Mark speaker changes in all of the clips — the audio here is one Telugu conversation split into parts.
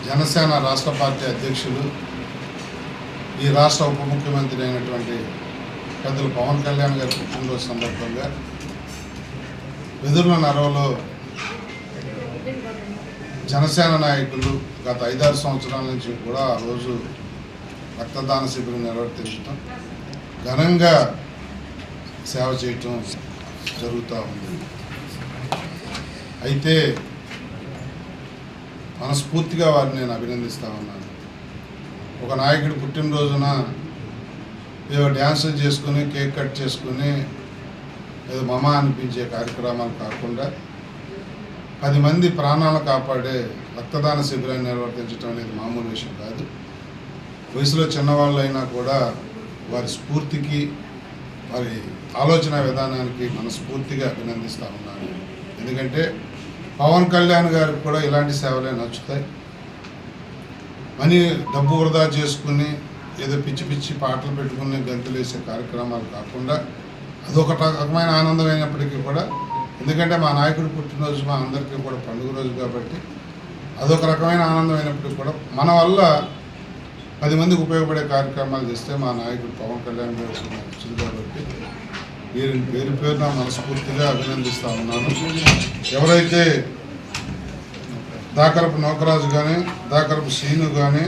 Speaker 1: జనసేన రాష్ట్ర పార్టీ అధ్యక్షులు ఈ రాష్ట్ర ఉప ముఖ్యమంత్రి అయినటువంటి పెద్దలు పవన్ కళ్యాణ్ గారి పుట్టినరోజు సందర్భంగా వెదుర్ల నరవలో జనసేన నాయకులు గత 5-6 సంవత్సరాల నుంచి కూడా ఆ రోజు రక్తదాన శిబిరం నిర్వర్తించడం, ఘనంగా సేవ చేయటం జరుగుతూ ఉంది. అయితే మనస్ఫూర్తిగా వారిని నేను అభినందిస్తూ ఉన్నాను. ఒక నాయకుడు పుట్టినరోజున ఏదో డ్యాన్సులు చేసుకుని కేక్ కట్ చేసుకుని ఏదో మమ అనిపించే కార్యక్రమాలు కాకుండా 10 మంది ప్రాణాలను కాపాడే రక్తదాన శిబిరాన్ని నిర్వర్తించడం అనేది మామూలు విషయం కాదు. వయసులో చిన్నవాళ్ళైనా కూడా వారి స్ఫూర్తికి, వారి ఆలోచన విధానానికి మనస్ఫూర్తిగా అభినందిస్తూ ఉన్నాను. ఎందుకంటే పవన్ కళ్యాణ్ గారికి కూడా ఇలాంటి సేవలే నచ్చుతాయి. డబ్బు వృధా చేసుకుని ఏదో పిచ్చి పిచ్చి పాటలు పెట్టుకుని గంతులేసే కార్యక్రమాలు కాకుండా అదొక రకమైన ఆనందం అయినప్పటికీ కూడా, ఎందుకంటే మా నాయకుడు పుట్టినరోజు మా అందరికీ కూడా పండుగ రోజు కాబట్టి అదొక రకమైన ఆనందం అయినప్పటికీ కూడా మన వల్ల 10 మందికి ఉపయోగపడే కార్యక్రమాలు చేస్తే మా నాయకుడు పవన్ కళ్యాణ్ గారికి నచ్చింది కాబట్టి వీరిని పేరు పేరున మనస్ఫూర్తిగా అభినందిస్తూ ఉన్నాను. ఎవరైతే దాకరపు నౌకరాజు కానీ, దాకరపు శ్రీను కానీ,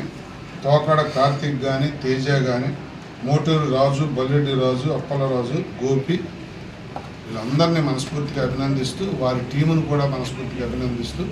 Speaker 1: తోకాడ కార్తీక్ కానీ, తేజ కానీ, మోటూరు రాజు, బల్లెడ్డి రాజు, అప్పలరాజు, గోపి, వీళ్ళందరినీ మనస్ఫూర్తిగా అభినందిస్తూ వారి టీమును కూడా మనస్ఫూర్తిగా అభినందిస్తూ